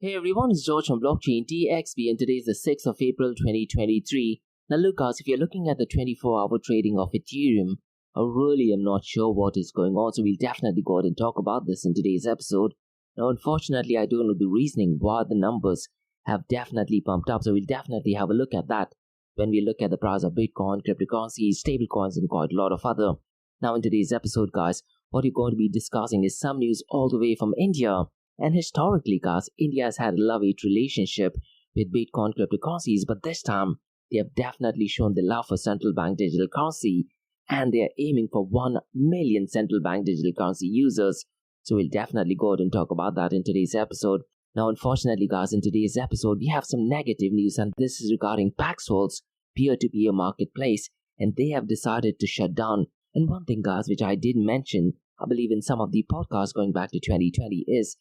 Hey everyone, it's George from Blockchain TXP and today is the 6th of April 2023. Now look guys, if you're looking at the 24-hour trading of Ethereum, I really am not sure what is going on, so we'll definitely go ahead and talk about this in today's episode. Now unfortunately, I don't know the reasoning why the numbers have definitely pumped up, so we'll definitely have a look at that when we look at the price of Bitcoin, cryptocurrencies, stablecoins and quite a lot of other. Now in today's episode guys, what we're going to be discussing is some news all the way from India. And historically, guys, India has had a love-hate relationship with Bitcoin cryptocurrencies, but this time they have definitely shown their love for central bank digital currency, and they are aiming for 1 million central bank digital currency users. So we'll definitely go ahead and talk about that in today's episode. Now, unfortunately, guys, in today's episode, we have some negative news, and this is regarding Paxful's peer-to-peer marketplace, and they have decided to shut down. And one thing, guys, which I did mention, I believe in some of the podcasts going back to 2020 is,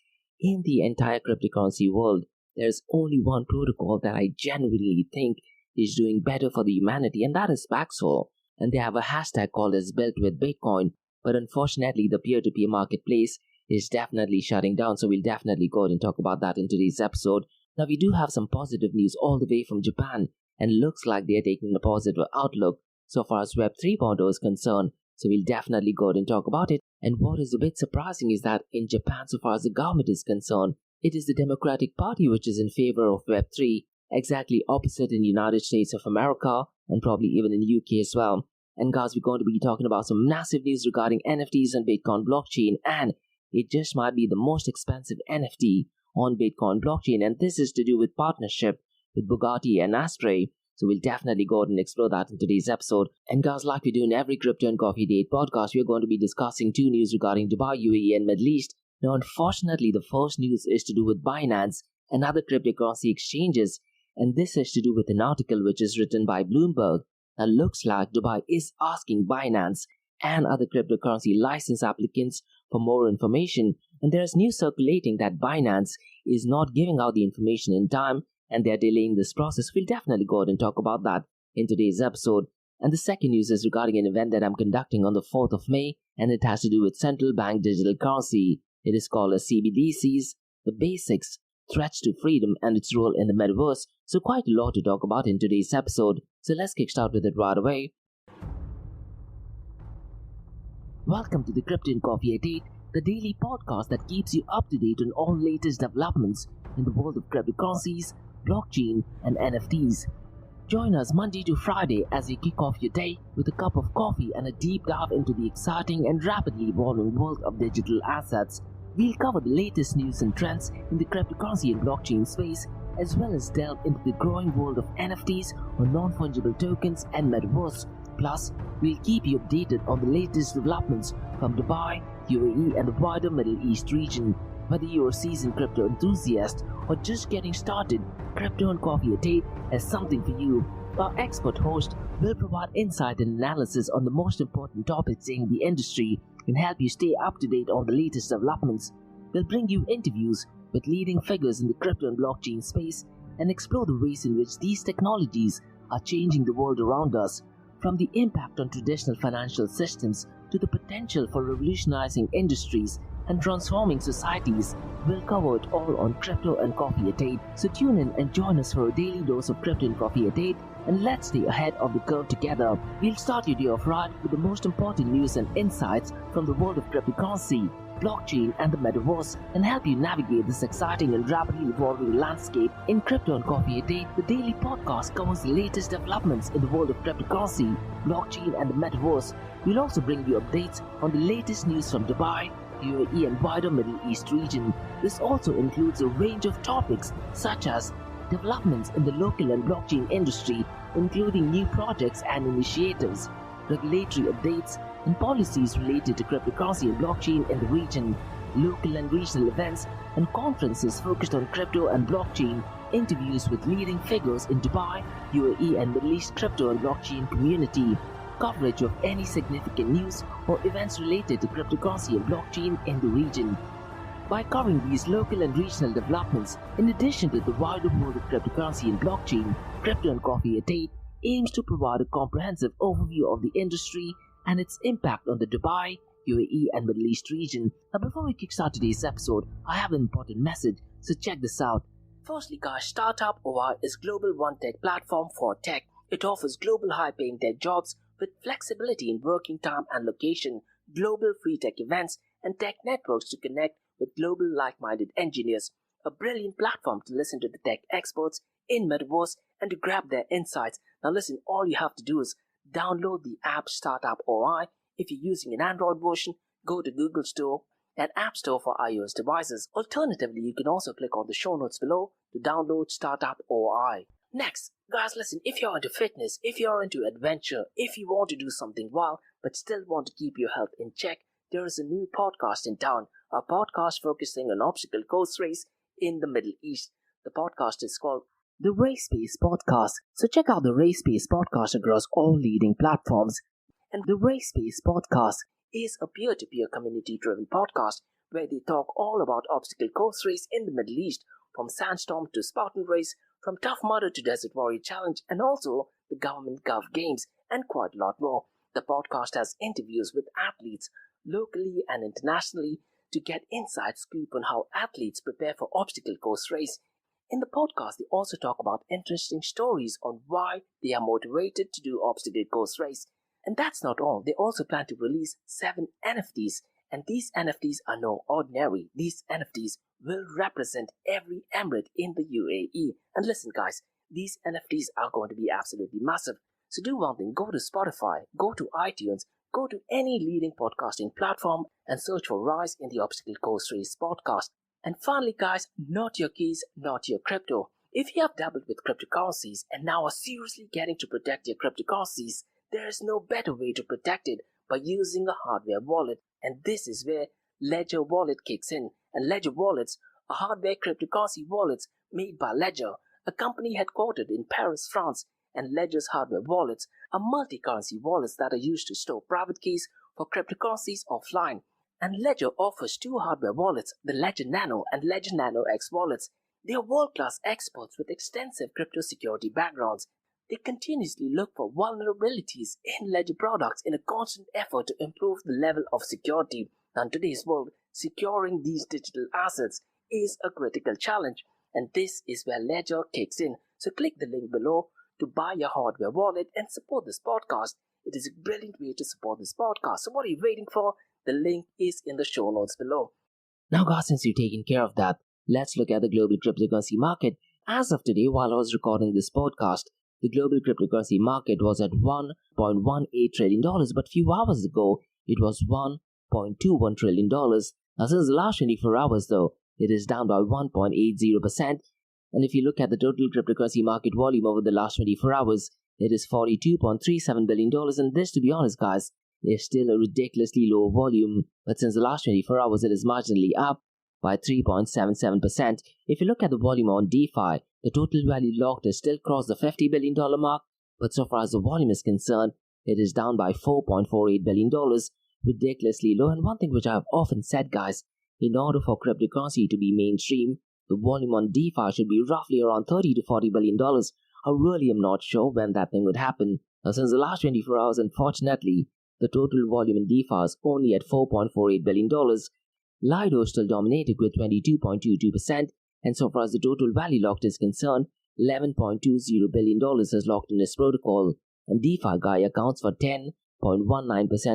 in the entire cryptocurrency world, there's only one protocol that I genuinely think is doing better for the humanity, and that is Paxful. And they have a hashtag called as Built with Bitcoin. But unfortunately, the peer-to-peer marketplace is definitely shutting down. So we'll definitely go ahead and talk about that in today's episode. Now, we do have some positive news all the way from Japan, and looks like they're taking a positive outlook so far as Web 3.0 is concerned. So we'll definitely go ahead and talk about it. And what is a bit surprising is that in Japan, so far as the government is concerned, it is the Democratic Party which is in favor of Web3, exactly opposite in the United States of America and probably even in the UK as well. And guys, we're going to be talking about some massive news regarding NFTs on Bitcoin blockchain, and it just might be the most expensive NFT on Bitcoin blockchain, and this is to do with partnership with Bugatti and Asprey. So we'll definitely go ahead and explore that in today's episode. And guys, like we do in every Crypto and Coffee Date podcast, we're going to be discussing two news regarding Dubai, UAE and Middle East. Now, unfortunately, the first news is to do with Binance and other cryptocurrency exchanges. And this is to do with an article which is written by Bloomberg. Now, looks like Dubai is asking Binance and other cryptocurrency license applicants for more information. And there's news circulating that Binance is not giving out the information in time, and they're delaying this process. We'll definitely go ahead and talk about that in today's episode. And the second news is regarding an event that I'm conducting on the 4th of May, and it has to do with central bank digital currency. It is called as CBDCs, the basics, threats to freedom, and its role in the Metaverse. So quite a lot to talk about in today's episode. So let's kickstart with it right away. Welcome to the Crypto and Coffee Date, the daily podcast that keeps you up to date on all latest developments in the world of cryptocurrencies, blockchain and NFTs. Join us Monday to Friday as we kick off your day with a cup of coffee and a deep dive into the exciting and rapidly evolving world of digital assets. We'll cover the latest news and trends in the cryptocurrency and blockchain space, as well as delve into the growing world of NFTs or non-fungible tokens and Metaverse. Plus, we'll keep you updated on the latest developments from Dubai, UAE and the wider Middle East region. Whether you're a seasoned crypto enthusiast or just getting started, Crypto and Coffee Date has something for you. Our expert host will provide insight and analysis on the most important topics in the industry and help you stay up to date on the latest developments. We'll bring you interviews with leading figures in the crypto and blockchain space and explore the ways in which these technologies are changing the world around us, from the impact on traditional financial systems to the potential for revolutionizing industries and transforming societies. We'll cover it all on Crypto and Coffee a Date. So tune in and join us for a daily dose of Crypto and Coffee a Date, and let's stay ahead of the curve together. We'll start your day off right with the most important news and insights from the world of cryptocurrency, blockchain and the Metaverse, and help you navigate this exciting and rapidly evolving landscape. In Crypto and Coffee a Day, the daily podcast covers the latest developments in the world of cryptocurrency, blockchain and the Metaverse. We'll also bring you updates on the latest news from Dubai, UAE and wider Middle East region. This also includes a range of topics such as developments in the local and blockchain industry, including new projects and initiatives, regulatory updates, and policies related to cryptocurrency and blockchain in the region, local and regional events and conferences focused on crypto and blockchain, interviews with leading figures in Dubai, UAE and Middle East crypto and blockchain community, coverage of any significant news or events related to cryptocurrency and blockchain in the region. By covering these local and regional developments, in addition to the wider world of cryptocurrency and blockchain, Crypto and Coffee a Date aims to provide a comprehensive overview of the industry and its impact on the Dubai, UAE and Middle East region. Now before we kickstart today's episode, I have an important message, so check this out. Firstly, guys, Startup OI is global one-tech platform for tech. It offers global high-paying tech jobs with flexibility in working time and location, global free tech events, and tech networks to connect with global like-minded engineers. A brilliant platform to listen to the tech experts in Metaverse and to grab their insights. Now listen, all you have to do is download the app Startup OI. If you're using an Android version, go to Google Store and App Store for iOS devices. Alternatively, you can also click on the show notes below to download Startup OI. Next, guys, listen, if you're into fitness, if you're into adventure, if you want to do something wild but still want to keep your health in check, there is a new podcast in town, a podcast focusing on obstacle course race in the Middle East. The podcast is called the Race Pace Podcast. So check out the Race Pace Podcast across all leading platforms. And the Race Pace Podcast is a peer-to-peer community-driven podcast where they talk all about obstacle course race in the Middle East, from Sandstorm to Spartan Race, from Tough Mudder to Desert Warrior Challenge, and also the Government Gov Games, and quite a lot more. The podcast has interviews with athletes locally and internationally to get inside scoop on how athletes prepare for obstacle course race. In the podcast, they also talk about interesting stories on why they are motivated to do obstacle course race. And that's not all. They also plan to release 7 NFTs. And these NFTs are no ordinary. These NFTs will represent every emirate in the UAE. And listen, guys, these NFTs are going to be absolutely massive. So do one thing, go to Spotify, go to iTunes, go to any leading podcasting platform and search for Rise in the Obstacle Course Race podcast. And finally, guys, not your keys, not your crypto. If you have dabbled with cryptocurrencies and now are seriously getting to protect your cryptocurrencies, there is no better way to protect it by using a hardware wallet. And this is where Ledger Wallet kicks in. And Ledger Wallets are hardware cryptocurrency wallets made by Ledger, a company headquartered in Paris, France. And Ledger's hardware wallets are multi-currency wallets that are used to store private keys for cryptocurrencies offline. And Ledger offers 2 hardware wallets, the Ledger Nano and Ledger Nano X wallets. They are world-class experts with extensive crypto security backgrounds. They continuously look for vulnerabilities in Ledger products in a constant effort to improve the level of security. Now, in today's world, securing these digital assets is a critical challenge, and this is where Ledger kicks in. So click the link below to buy your hardware wallet and support this podcast. It is a brilliant way to support this podcast. So what are you waiting for? The link is in the show notes below. Now, guys, since you've taken care of that, let's look at the global cryptocurrency market. As of today, while I was recording this podcast, the global cryptocurrency market was at $1.18 trillion, but a few hours ago, it was $1.21 trillion. Now, since the last 24 hours, though, it is down by 1.80%. And if you look at the total cryptocurrency market volume over the last 24 hours, it is $42.37 billion. And this, to be honest, guys, is still a ridiculously low volume. But since the last 24 hours, it is marginally up by 3.77%. If you look at the volume on DeFi, the total value locked has still crossed the $50 billion mark, but so far as the volume is concerned, it is down by $4.48 billion, ridiculously low. And one thing which I have often said, guys, in order for cryptocurrency to be mainstream, the volume on DeFi should be roughly around $30 to $40 billion. I really am not sure when that thing would happen. Now, since the last 24 hours, unfortunately, the total volume in DeFi is only at $4.48 billion. Lido still dominated with 22.22%, and so far as the total value locked is concerned, $11.20 billion is locked in this protocol, and DeFi Guy accounts for 10.19%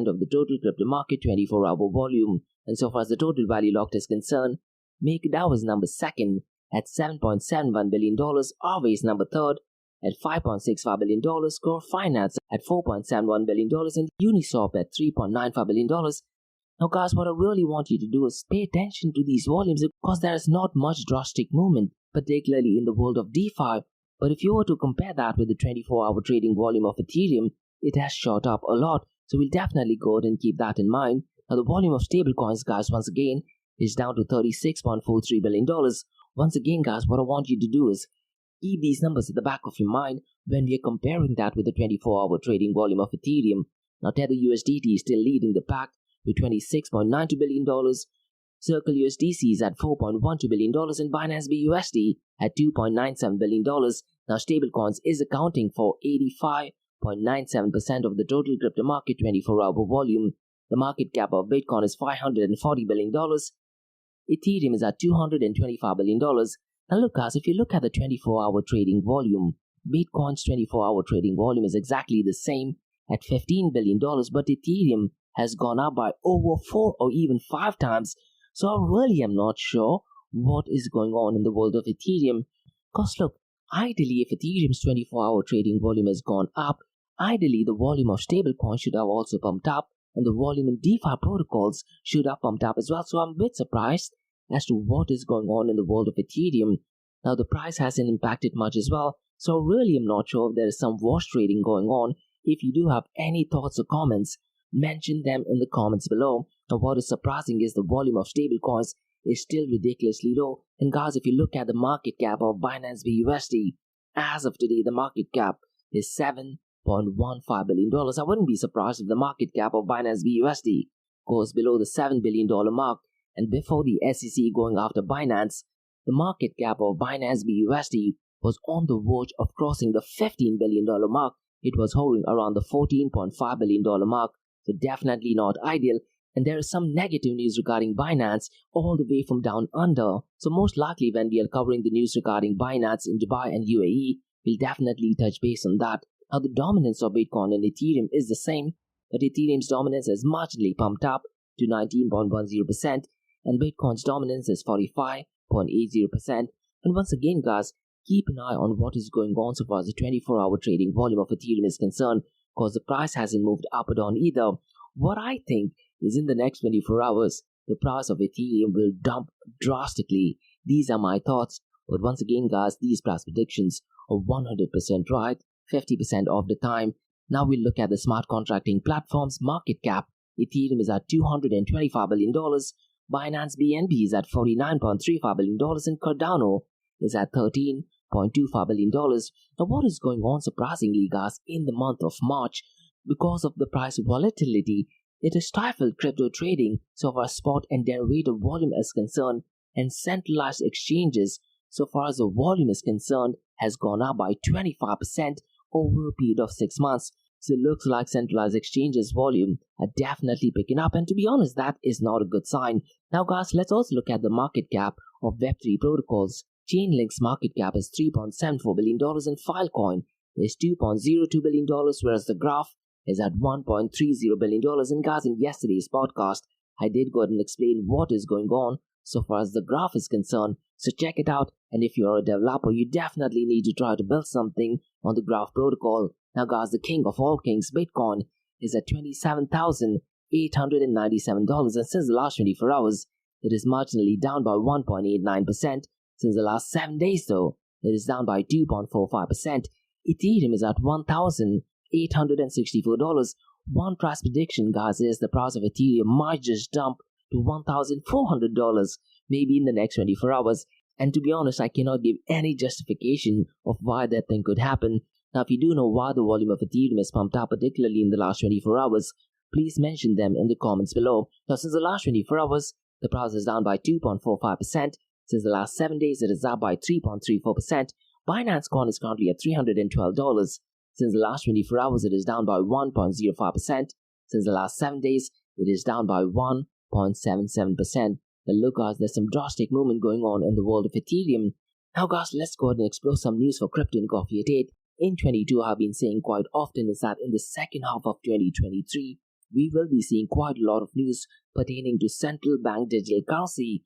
of the total crypto market 24-hour volume, and so far as the total value locked is concerned, MakerDAO is number 2nd at $7.71 billion, Aave is number 3rd at $5.65 billion, Core Finance at $4.71 billion, and Uniswap at $3.95 billion. Now, guys, what I really want you to do is pay attention to these volumes because there is not much drastic movement, particularly in the world of DeFi. But if you were to compare that with the 24-hour trading volume of Ethereum, it has shot up a lot. So we'll definitely go ahead and keep that in mind. Now, the volume of stablecoins, guys, once again, is down to $36.43 billion. Once again, guys, what I want you to do is keep these numbers at the back of your mind when we are comparing that with the 24-hour trading volume of Ethereum. Now, Tether USDT is still leading the pack with $26.92 billion. Circle USDC is at $4.12 billion and Binance BUSD at $2.97 billion. Now, stablecoins is accounting for 85.97% of the total crypto market 24-hour volume. The market cap of Bitcoin is $540 billion. Ethereum is at $225 billion. Now look guys, if you look at the 24-hour trading volume, Bitcoin's 24-hour trading volume is exactly the same at $15 billion, but Ethereum has gone up by over 4 or even 5 times. So I really am not sure what is going on in the world of Ethereum. Because look, ideally if Ethereum's 24-hour trading volume has gone up, ideally the volume of stablecoins should have also pumped up, and the volume in DeFi protocols should have pumped up as well. So I'm a bit surprised as to what is going on in the world of Ethereum. Now the price hasn't impacted much as well, so really I'm not sure if there is some wash trading going on. If you do have any thoughts or comments, mention them in the comments below. Now what is surprising is the volume of stablecoins is still ridiculously low. And guys, if you look at the market cap of Binance BUSD, as of today the market cap is $7.15 billion. I wouldn't be surprised if the market cap of Binance BUSD goes below the $7 billion mark. And before the SEC going after Binance, the market cap of Binance BUSD was on the verge of crossing the $15 billion mark. It was hovering around the $14.5 billion mark, so definitely not ideal. And there is some negative news regarding Binance all the way from down under. So most likely when we are covering the news regarding Binance in Dubai and UAE, we'll definitely touch base on that. Now the dominance of Bitcoin and Ethereum is the same, but Ethereum's dominance has marginally pumped up to 19.10%, and Bitcoin's dominance is 45.80%. And once again guys, keep an eye on what is going on so far as the 24-hour trading volume of Ethereum is concerned, because the price hasn't moved up or down either. What I think is in the next 24 hours, the price of Ethereum will dump drastically. These are my thoughts, but once again guys, these price predictions are 100% right, 50% of the time. Now we'll look at the smart contracting platforms market cap. Ethereum is at $225 billion, Binance BNB is at $49.35 billion, and Cardano is at $13.25 billion. Now what is going on surprisingly guys in the month of March? Because of the price volatility, it has stifled crypto trading so far as spot and derivative volume is concerned, and centralized exchanges so far as the volume is concerned has gone up by 25% over a period of 6 months. So it looks like centralized exchanges volume are definitely picking up, and to be honest that is not a good sign. Now guys, let's also look at the market cap of Web3 protocols. Chainlink's market cap is $3.74 billion and Filecoin is $2.02 billion, whereas the Graph is at $1.30 billion. And guys, in yesterday's podcast, I did go ahead and explain what is going on so far as the Graph is concerned. So check it out, and if you're a developer, you definitely need to try to build something on the Graph protocol. Now guys, the king of all kings, Bitcoin, is at $27,897, and since the last 24 hours, it is marginally down by 1.89%. Since the last 7 days though, it is down by 2.45%. Ethereum is at $1,864. One price prediction guys is the price of Ethereum might just dump to $1,400 maybe in the next 24 hours. And to be honest, I cannot give any justification of why that thing could happen. Now if you do know why the volume of Ethereum is pumped up particularly in the last 24 hours, please mention them in the comments below. Now since the last 24 hours, the price is down by 2.45%. Since the last 7 days, it is up by 3.34%. Binance Coin is currently at $312. Since the last 24 hours, it is down by 1.05%. Since the last 7 days, it is down by 1.77%. But look guys, there's some drastic movement going on in the world of Ethereum. Now guys, let's go ahead and explore some news for Crypto and Coffee at 8. In 22, I've been saying quite often is that in the second half of 2023, we will be seeing quite a lot of news pertaining to central bank digital currency.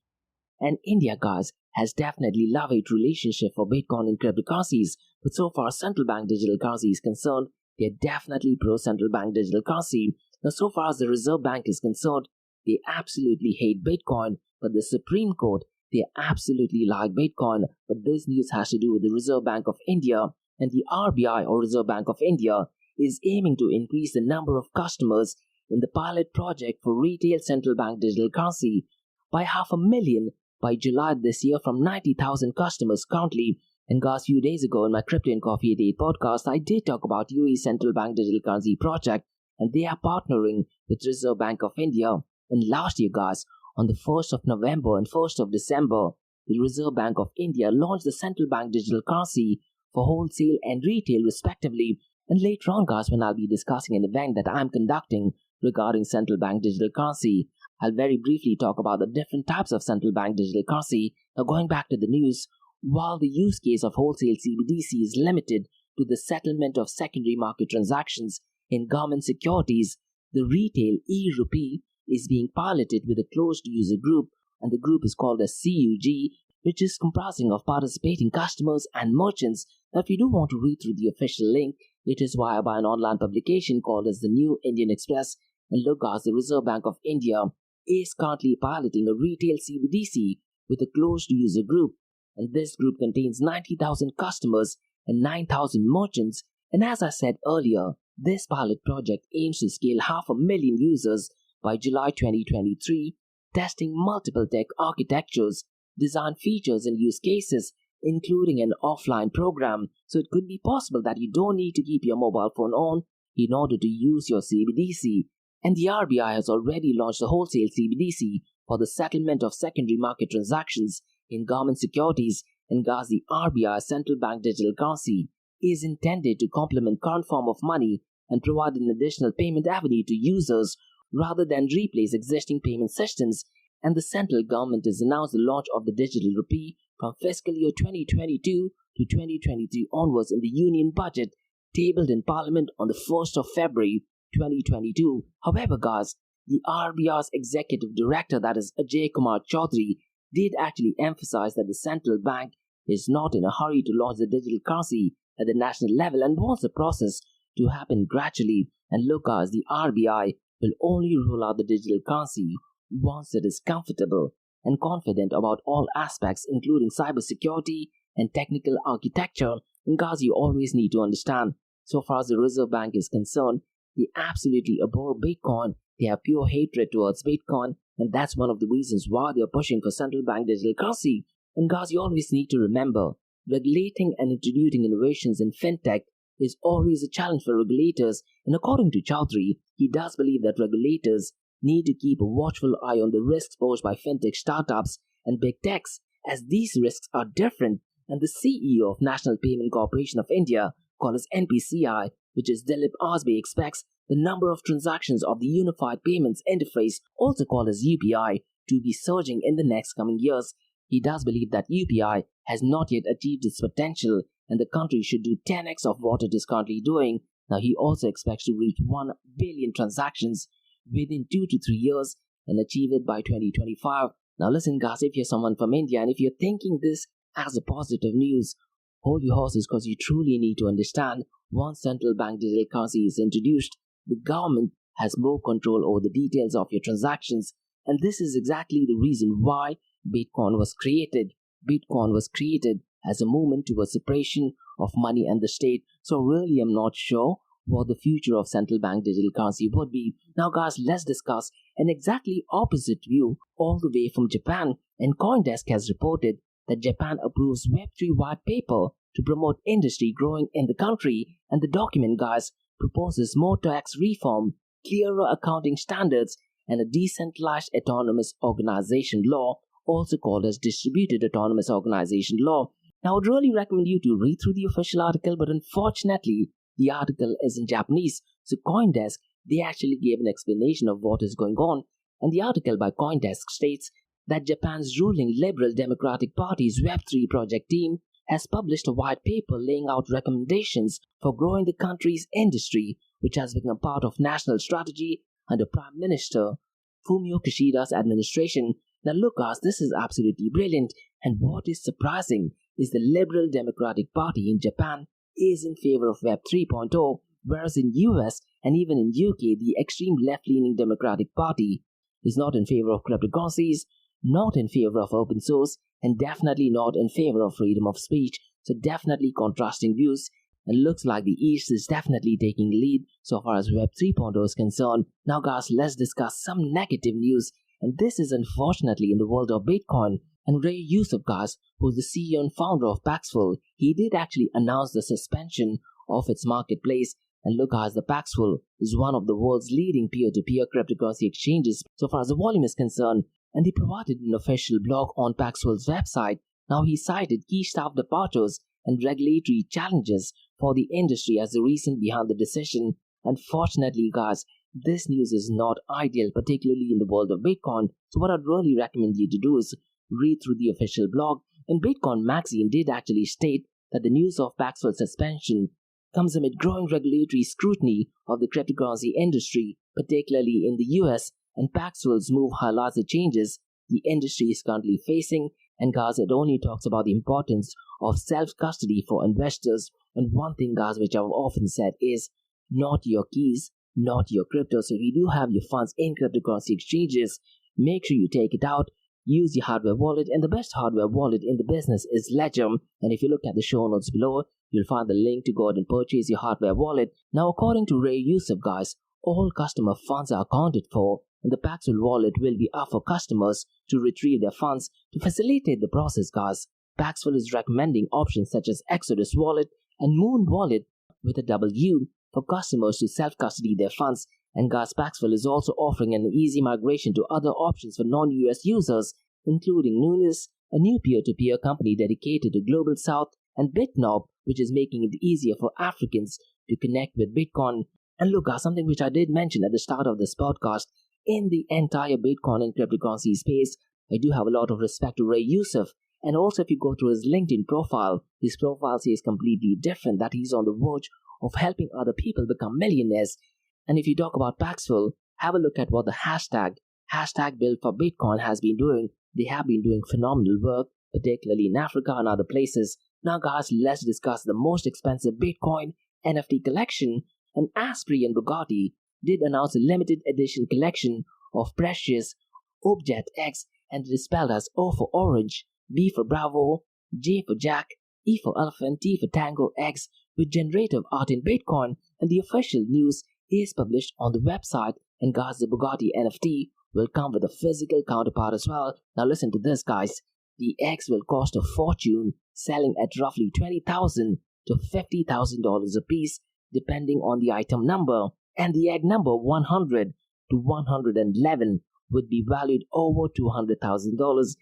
And India, guys, has definitely love-hate relationship for Bitcoin and cryptocurrencies. But so far, central bank digital currency is concerned, they're definitely pro-central bank digital currency. Now, so far as the Reserve Bank is concerned, they absolutely hate Bitcoin. But the Supreme Court, they absolutely like Bitcoin. But this news has to do with the Reserve Bank of India. And the RBI, or Reserve Bank of India, is aiming to increase the number of customers in the pilot project for retail central bank digital currency by 500,000 by July this year from 90,000 customers currently. And guys, few days ago in my Crypto and Coffee at 8 podcast, I did talk about UAE Central Bank Digital Currency Project, and they are partnering with Reserve Bank of India. And last year, guys, on the 1st of November and 1st of December, the Reserve Bank of India launched the Central Bank Digital Currency for wholesale and retail respectively. And later on, guys, when I'll be discussing an event that I'm conducting regarding central bank digital currency, I'll very briefly talk about the different types of central bank digital currency. Now going back to the news, while the use case of wholesale CBDC is limited to the settlement of secondary market transactions in government securities, the retail e-rupee is being piloted with a closed user group, and the group is called as CUG, which is comprising of participating customers and merchants. Now, if you do want to read through the official link, it is via by an online publication called as the New Indian Express. And look, guys, the Reserve Bank of India is currently piloting a retail CBDC with a closed user group, and this group contains 90,000 customers and 9,000 merchants. And as I said earlier, this pilot project aims to scale 500,000 users by July 2023, testing multiple tech architectures, design features and use cases, including an offline program. So it could be possible that you don't need to keep your mobile phone on in order to use your CBDC. And the RBI has already launched a wholesale CBDC for the settlement of secondary market transactions in government securities. And guys, the RBI central bank digital currency is intended to complement current form of money and provide an additional payment avenue to users rather than replace existing payment systems. And the central government has announced the launch of the digital rupee from fiscal year 2022 to 2023 onwards in the union budget tabled in Parliament on the 1st of February 2022. However, guys, the RBI's executive director, that is Ajay Kumar Chaudhary, did actually emphasize that the central bank is not in a hurry to launch the digital currency at the national level and wants the process to happen gradually. And look, guys, the RBI will only roll out the digital currency once it is comfortable and confident about all aspects, including cybersecurity and technical architecture. And guys, you always need to understand, so far as the Reserve Bank is concerned, they absolutely abhor Bitcoin. They have pure hatred towards Bitcoin, and that's one of the reasons why they are pushing for central bank digital currency. And guys, you always need to remember, regulating and introducing innovations in fintech is always a challenge for regulators. And according to Chaudhary, he does believe that regulators need to keep a watchful eye on the risks posed by fintech startups and big techs, as these risks are different. And the CEO of National Payment Corporation of India, called as NPCI, which is Dilip Asbe, expects the number of transactions of the Unified Payments Interface, also called as UPI, to be surging in the next coming years. He does believe that UPI has not yet achieved its potential and the country should do 10x of what it is currently doing. Now, he also expects to reach 1 billion transactions within 2 to 3 years and achieve it by 2025. Now, listen, guys, if you're someone from India and if you're thinking this as a positive news, hold your horses, because you truly need to understand, once central bank digital currency is introduced, the government has more control over the details of your transactions. And this is exactly the reason why Bitcoin was created. Bitcoin was created as a movement towards separation of money and the state. So really, I'm not sure what the future of central bank digital currency would be. Now, guys, let's discuss an exactly opposite view all the way from Japan. And CoinDesk has reported that Japan approves Web3 white paper to promote industry growing in the country. And the document, guys, proposes more tax reform, clearer accounting standards, and a decentralized autonomous organization law, also called as distributed autonomous organization law. Now, I would really recommend you to read through the official article, but unfortunately, the article is in Japanese. So CoinDesk, they actually gave an explanation of what is going on. And the article by CoinDesk states that Japan's ruling Liberal Democratic Party's Web3 project team has published a white paper laying out recommendations for growing the country's industry, which has become part of national strategy under Prime Minister Fumio Kishida's administration. Now look, guys, this is absolutely brilliant, and what is surprising is the Liberal Democratic Party in Japan is in favor of Web 3.0, whereas in US and even in UK, the extreme left-leaning Democratic Party is not in favor of cryptocurrencies, not in favor of open source, and definitely not in favor of freedom of speech. So definitely contrasting views, and looks like the East is definitely taking lead so far as Web 3.0 is concerned. Now, guys, let's discuss some negative news, and this is unfortunately in the world of Bitcoin. And Ray Yusuf, guys, who's the CEO and founder of Paxful, he did actually announce the suspension of its marketplace. And look, guys, the Paxful is one of the world's leading peer-to-peer cryptocurrency exchanges so far as the volume is concerned, and they provided an official blog on Paxful's website. Now, he cited key staff departures and regulatory challenges for the industry as the reason behind the decision. Unfortunately, guys, this news is not ideal, particularly in the world of Bitcoin. So what I'd really recommend you to do is read through the official blog And Bitcoin Magazine did actually state that the news of Paxful suspension comes amid growing regulatory scrutiny of the cryptocurrency industry, particularly in the US, and Paxful's move highlights the changes the industry is currently facing, and guys, it only talks about the importance of self-custody for investors. And one thing, guys, which I've often said is not your keys, not your crypto. So if you do have your funds in cryptocurrency exchanges, make sure you take it out, use your hardware wallet, and the best hardware wallet in the business is Ledger. And if you look at the show notes below, you'll find the link to go ahead and purchase your hardware wallet. Now, according to Ray Youssef, guys, all customer funds are accounted for, and the Paxful wallet will be up for customers to retrieve their funds. To facilitate the process, guys, Paxful is recommending options such as Exodus Wallet and Moon Wallet with a W for customers to self-custody their funds. And guys, Paxful is also offering an easy migration to other options for non-US users, including Nunis, a new peer-to-peer company dedicated to Global South, and BitNob, which is making it easier for Africans to connect with Bitcoin. And look, guys, something which I did mention at the start of this podcast, in the entire Bitcoin and cryptocurrency space, I do have a lot of respect to Ray Youssef. And also, if you go through his LinkedIn profile, his profile says completely different, that he's on the verge of helping other people become millionaires. And if you talk about Paxful, have a look at what the hashtag build for Bitcoin has been doing. They have been doing phenomenal work, particularly in Africa and other places. Now, guys, let's discuss the most expensive Bitcoin NFT collection. And Asprey and Bugatti did announce a limited edition collection of precious Objet X, and it is spelled as O for Orange, B for Bravo, J for Jack, E for Elephant, T for Tango, X, with generative art in Bitcoin. And the official news is published on the website. And guys, the Bugatti NFT will come with a physical counterpart as well. Now listen to this, guys. The X will cost a fortune, selling at roughly $20,000 to $50,000 a piece, depending on the item number. And the egg number 100 to 111 would be valued over $200,000.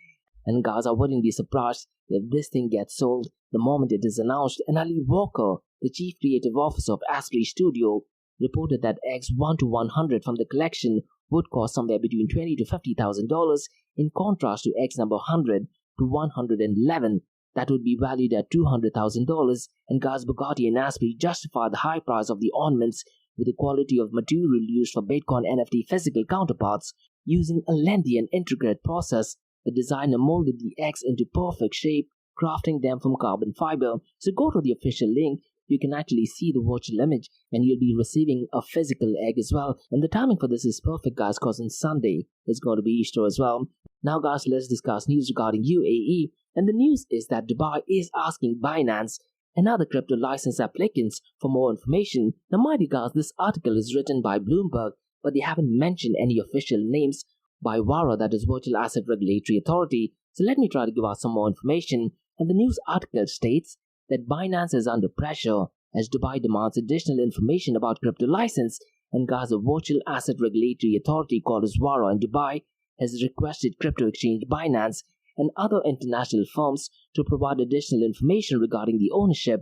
And guys, I wouldn't be surprised if this thing gets sold the moment it is announced. And Ali Walker, the chief creative officer of Asprey Studio, reported that eggs 1 to 100 from the collection would cost somewhere between $20,000 to $50,000, in contrast to eggs number 100 to 111 that would be valued at $200,000. And guys, Bugatti and Asprey justified the high price of the ornaments with the quality of material used for Bitcoin NFT physical counterparts. Using a lengthy and intricate process, the designer molded the eggs into perfect shape, crafting them from carbon fiber. So go to the official link, you can actually see the virtual image, and you'll be receiving a physical egg as well. And the timing for this is perfect, guys, because on Sunday is going to be Easter as well. Now, guys, let's discuss news regarding UAE. And the news is that Dubai is asking Binance and other crypto license applicants for more information. Now, mind you, guys, this article is written by Bloomberg, but they haven't mentioned any official names by VARA, that is Virtual Asset Regulatory Authority. So let me try to give out some more information. And the news article states that Binance is under pressure as Dubai demands additional information about crypto license. And guys, the Virtual Asset Regulatory Authority, called as VARA in Dubai, has requested crypto exchange Binance and other international firms to provide additional information regarding the ownership,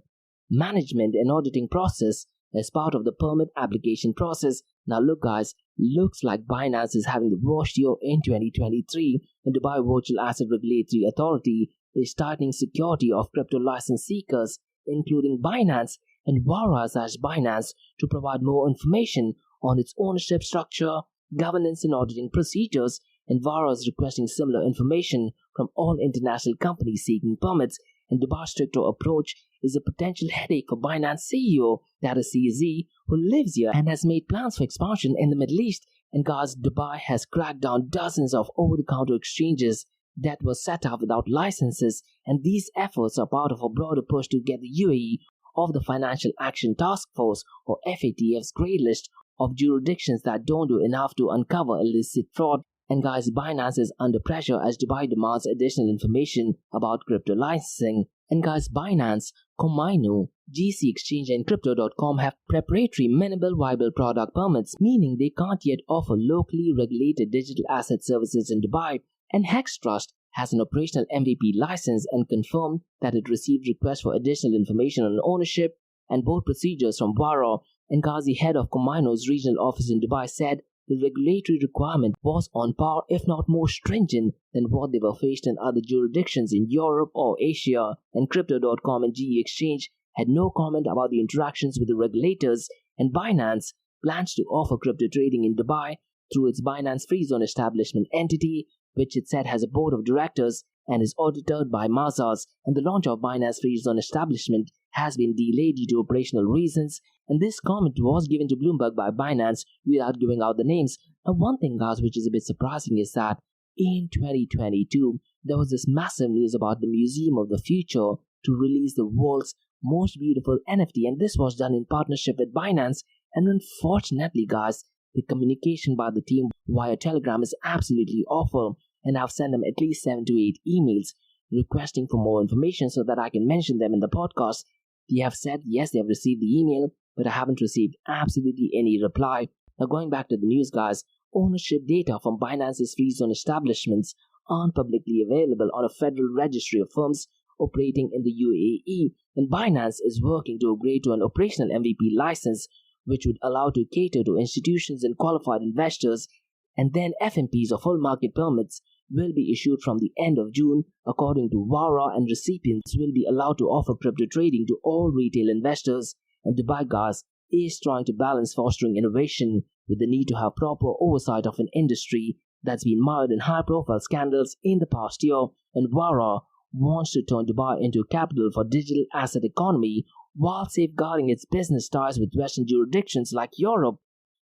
management, and auditing process as part of the permit application process. Now look, guys, looks like Binance is having the worst year in 2023, and Dubai Virtual Asset Regulatory Authority is tightening security of crypto license seekers, including Binance, and VARA has asked Binance to provide more information on its ownership structure, governance, and auditing procedures. And VARA is requesting similar information from all international companies seeking permits. And Dubai's stricter approach is a potential headache for Binance CEO, that is CZ, who lives here and has made plans for expansion in the Middle East. And guys, Dubai has cracked down dozens of over-the-counter exchanges that were set up without licenses, and these efforts are part of a broader push to get the UAE off the Financial Action Task Force, or FATF's grey list of jurisdictions that don't do enough to uncover illicit fraud. And guys, Binance is under pressure as Dubai demands additional information about crypto licensing. And guys, Binance, Comaino, GC Exchange, and Crypto.com have preparatory minimal viable product permits, meaning they can't yet offer locally regulated digital asset services in Dubai. And Hex Trust has an operational MVP license and confirmed that it received requests for additional information on ownership and board procedures from VARA. And guys, the head of Comaino's regional office in Dubai said the regulatory requirement was on par, if not more stringent, than what they were faced in other jurisdictions in Europe or Asia, and Crypto.com and GE Exchange had no comment about the interactions with the regulators, and Binance plans to offer crypto trading in Dubai through its Binance Free Zone establishment entity, which it said has a board of directors and is audited by Mazars, and the launch of Binance Free Zone establishment has been delayed due to operational reasons, and this comment was given to Bloomberg by Binance without giving out the names. And one thing, guys, which is a bit surprising is that in 2022, there was this massive news about the Museum of the Future to release the world's most beautiful NFT, and this was done in partnership with Binance. And unfortunately, guys, the communication by the team via Telegram is absolutely awful, and I've sent them at least 7 to 8 emails requesting for more information so that I can mention them in the podcast. They have said yes, they have received the email, but I haven't received absolutely any reply. Now, going back to the news, guys, ownership data from Binance's free zone establishments aren't publicly available on a federal registry of firms operating in the UAE, and Binance is working to upgrade to an operational MVP license, which would allow to cater to institutions and qualified investors, and then FMPs or full market permits will be issued from the end of June, according to VARA, and recipients will be allowed to offer crypto trading to all retail investors. And Dubai, guys, is trying to balance fostering innovation with the need to have proper oversight of an industry that's been mired in high-profile scandals in the past year, and VARA wants to turn Dubai into a capital for digital asset economy while safeguarding its business ties with Western jurisdictions like Europe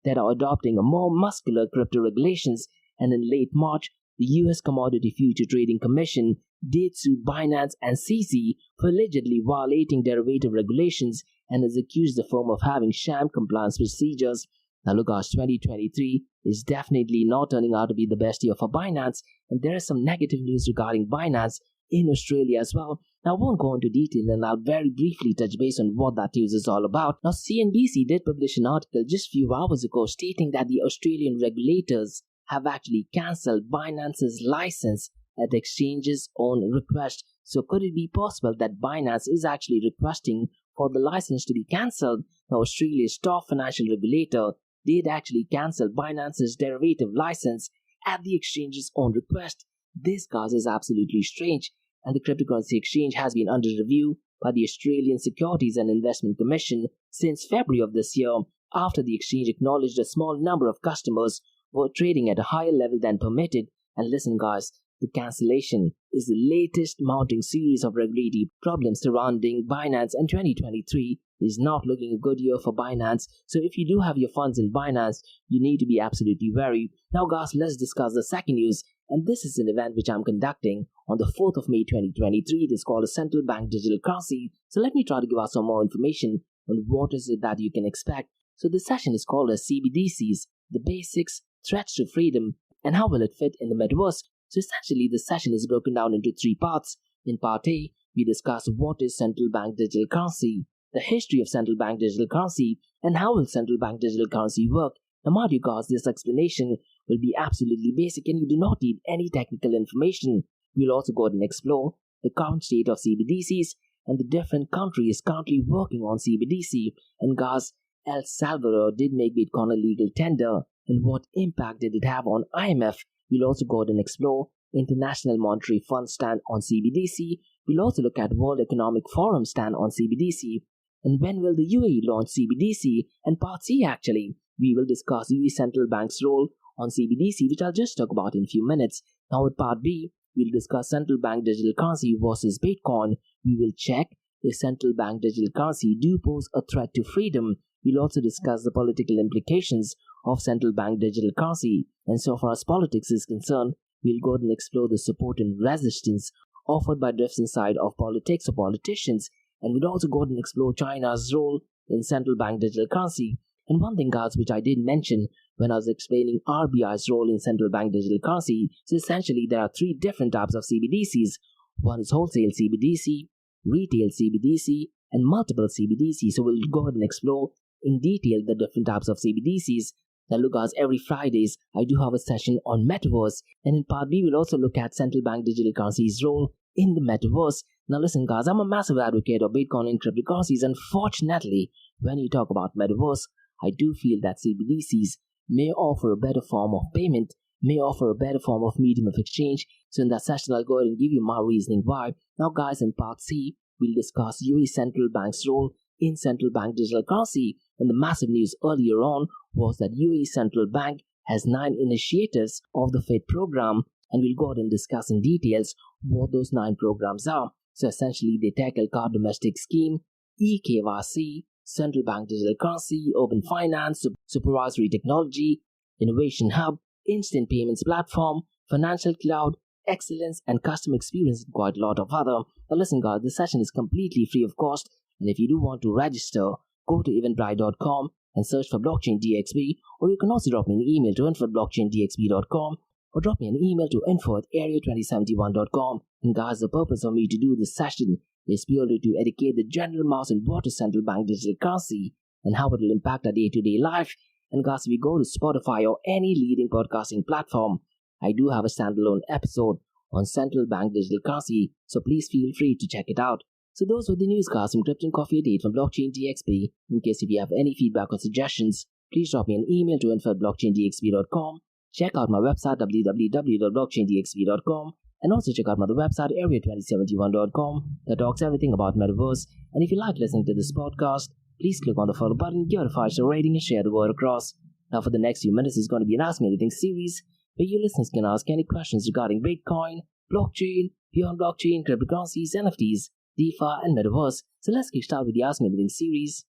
that are adopting a more muscular crypto regulations. And in late March, the US Commodity Future Trading Commission did sue Binance and CZ for allegedly violating derivative regulations and has accused the firm of having sham compliance procedures. Now look, guys, 2023 is definitely not turning out to be the best year for Binance, and there is some negative news regarding Binance in Australia as well. Now, I won't go into detail, and I'll very briefly touch base on what that news is all about. Now, CNBC did publish an article just a few hours ago stating that the Australian regulators have actually cancelled Binance's license at the exchange's own request. So could it be possible that Binance is actually requesting for the license to be cancelled? Now, Australia's top financial regulator did actually cancel Binance's derivative license at the exchange's own request. This, guys, is absolutely strange, and the cryptocurrency exchange has been under review by the Australian Securities and Investment Commission since February of this year, after the exchange acknowledged a small number of customers were trading at a higher level than permitted. And listen, guys, the cancellation is the latest mounting series of regulatory problems surrounding Binance, and 2023 is not looking a good year for Binance. So if you do have your funds in Binance, you need to be absolutely wary. Now, guys, let's discuss the second news, and this is an event which I'm conducting on the 4th of May 2023. It is called a Central Bank Digital Currency. So let me try to give out some more information on what is it that you can expect. So the session is called as CBDCs, the basics, threats to freedom, and how will it fit in the Metaverse. So essentially, the session is broken down into 3 parts. In part A, we discuss what is central bank digital currency, the history of central bank digital currency, and how will central bank digital currency work. Now, mind you, guys, this explanation will be absolutely basic and you do not need any technical information. We'll also go ahead and explore the current state of CBDCs and the different countries currently working on CBDC. And guys, El Salvador did make Bitcoin a legal tender, and what impact did it have on IMF? We'll also go ahead and explore International Monetary Fund stand on CBDC. We'll also look at World Economic Forum stand on CBDC. And when will the UAE launch CBDC? And part C, actually, we will discuss UAE Central Bank's role on CBDC, which I'll just talk about in a few minutes. Now with part B, we'll discuss central bank digital currency versus Bitcoin. We will check if central bank digital currency do pose a threat to freedom. We'll also discuss the political implications of central bank digital currency. And so far as politics is concerned, we'll go ahead and explore the support and resistance offered by different side of politics or politicians. And we'll also go ahead and explore China's role in central bank digital currency. And one thing, guys, which I did mention when I was explaining RBI's role in central bank digital currency, so essentially there are 3 different types of CBDCs. One is wholesale CBDC, retail CBDC, and multiple CBDC. So we'll go ahead and explore in detail the different types of CBDCs. Now look, guys, every Fridays I do have a session on Metaverse, and in part B we'll also look at central bank digital currency's role in the Metaverse. Now listen, guys, I'm a massive advocate of Bitcoin and cryptocurrencies. Unfortunately, when you talk about Metaverse, I do feel that CBDCs may offer a better form of payment, may offer a better form of medium of exchange. So in that session, I'll go ahead and give you my reasoning why. Now guys, in part C, we'll discuss UAE central bank's role in central bank digital currency. And the massive news earlier on was that UAE central bank has 9 initiatives of the FIT program, and we'll go ahead and discuss in details what those 9 programs are. So essentially, they tackle card domestic scheme, eKYC, central bank digital currency, open finance, supervisory technology, innovation hub, instant payments platform, financial cloud, excellence, and customer experience, and quite a lot of other. Now listen guys, this session is completely free of cost, and if you do want to register, go to eventbrite.com and search for blockchain DXB, or you can also drop me an email to info@blockchaindxb.com, or drop me an email to info@area2071.com. And guys, the purpose of me to do this session is purely to educate the general mass on what is central bank digital currency and how it will impact our day-to-day life. And guys, if you go to Spotify or any leading podcasting platform, I do have a standalone episode on central bank digital currency, so please feel free to check it out. So those were the news guys from Crypto and Coffee at 8 from Blockchain DXB. In case if you have any feedback or suggestions, please drop me an email to info@blockchaindxb.com. Check out my website www.blockchaindxb.com, and also check out my other website area2071.com that talks everything about Metaverse. And if you like listening to this podcast, please click on the follow button, give it a 5-star rating, and share the word across. Now for the next few minutes is going to be an Ask Me Anything series where you listeners can ask any questions regarding Bitcoin, blockchain, beyond blockchain, cryptocurrencies, NFTs, DeFi, and Metaverse. So let's get started with the Ask Me Anything series.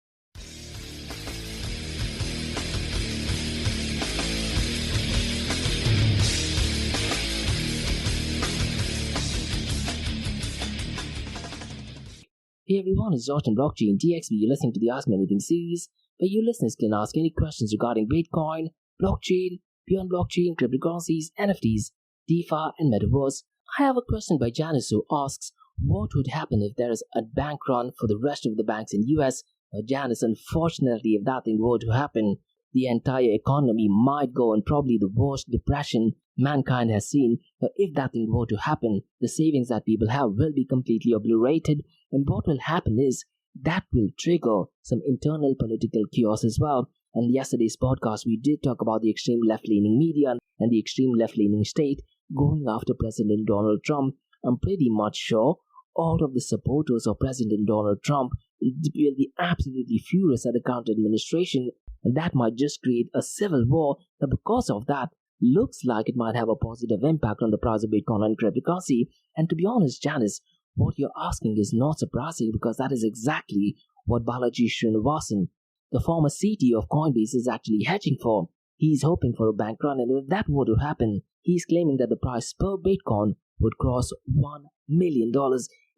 Hey everyone, it's Josh from Blockchain DXB. You're listening to the Ask Me Anything series, where you listeners can ask any questions regarding Bitcoin, blockchain, beyond blockchain, cryptocurrencies, NFTs, DeFi, and Metaverse. I have a question by Janice who asks, what would happen if there is a bank run for the rest of the banks in US? Now Janice, unfortunately, if that thing were to happen, the entire economy might go in probably the worst depression mankind has seen. Now, if that thing were to happen, the savings that people have will be completely obliterated, and what will happen is that will trigger some internal political chaos as well. And yesterday's podcast, we did talk about the extreme left-leaning media and the extreme left-leaning state going after President Donald Trump. I'm pretty much sure all of the supporters of President Donald Trump will be absolutely furious at the current administration, and that might just create a civil war. Now, because of that, looks like it might have a positive impact on the price of Bitcoin and cryptocurrency. And to be honest, Janice, what you're asking is not surprising because that is exactly what Balaji Srinivasan, the former CTO of Coinbase, is actually hedging for. He's hoping for a bank run, and if that were to happen, he's claiming that the price per Bitcoin would cross $1 million.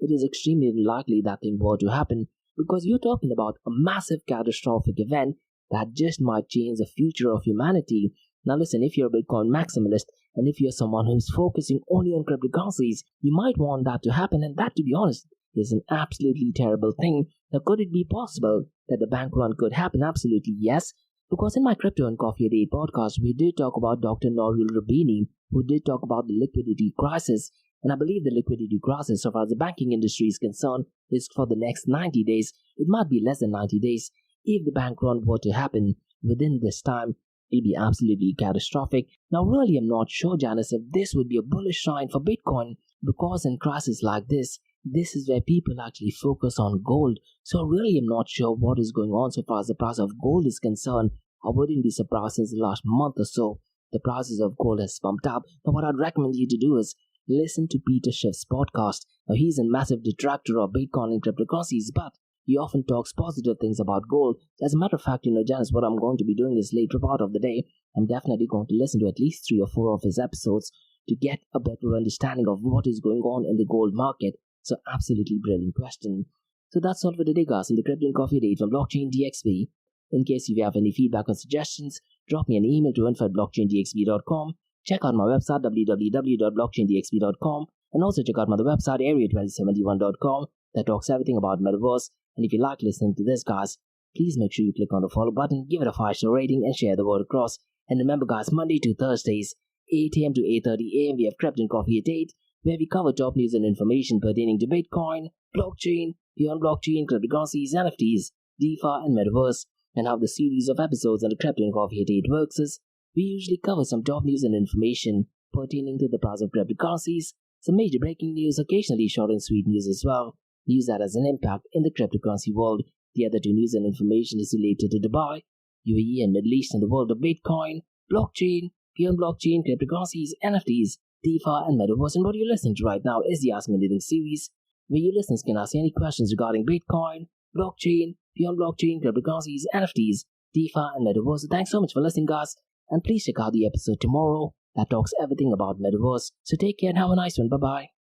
It is extremely unlikely that thing were to happen because you're talking about a massive catastrophic event that just might change the future of humanity. Now listen, if you're a Bitcoin maximalist and if you're someone who's focusing only on cryptocurrencies, you might want that to happen, and that, to be honest, is an absolutely terrible thing. Now could it be possible that the bank run could happen? Absolutely yes, because in my Crypto and Coffee at 8 podcast, we did talk about Dr. Nouriel Roubini, who did talk about the liquidity crisis. And I believe the liquidity crisis, so far as the banking industry is concerned, is for the next 90 days. It might be less than 90 days. If the bank run were to happen within this time, it'll be absolutely catastrophic. Now, really, I'm not sure, Janice, if this would be a bullish sign for Bitcoin, because in crises like this is where people actually focus on gold. So really, I'm not sure what is going on so far as the price of gold is concerned. I wouldn't be surprised since the last month or so, the prices of gold has pumped up. Now, what I'd recommend you to do is listen to Peter Schiff's podcast. Now, he's a massive detractor of Bitcoin and cryptocurrencies, but he often talks positive things about gold. As a matter of fact, Janice, what I'm going to be doing this later part of the day, I'm definitely going to listen to at least 3 or 4 of his episodes to get a better understanding of what is going on in the gold market. So, absolutely brilliant question. So that's all for today, guys, in the Crypto and Coffee at 8 from Blockchain DXB. In case you have any feedback or suggestions, drop me an email to info@blockchaindxb.com. Check out my website www.blockchaindxb.com, and also check out my other website area2071.com that talks everything about Metaverse. And if you like listening to this, guys, please make sure you click on the follow button, give it a 5-star rating, and share the word across. And remember, guys, Monday to Thursdays, 8 a.m. to 8:30 a.m. we have Crypto and Coffee at 8, where we cover top news and information pertaining to Bitcoin, blockchain, beyond blockchain, cryptocurrencies, NFTs, DeFi, and Metaverse. And how the series of episodes on the Crypto and Coffee at 8 works is, we usually cover some top news and information pertaining to the price of cryptocurrencies, some major breaking news, occasionally short and sweet news as well, news that has an impact in the cryptocurrency world. The other two news and information is related to Dubai, UAE and Middle East, and the world of Bitcoin, blockchain, beyond blockchain, cryptocurrencies, NFTs, DeFi, and Metaverse. And what you're listening to right now is the Ask Me Anything series, where your listeners can ask any questions regarding Bitcoin, blockchain, beyond blockchain, cryptocurrencies, NFTs, DeFi, and Metaverse. So thanks so much for listening, guys, and please check out the episode tomorrow that talks everything about Metaverse. So take care and have a nice one. Bye-bye.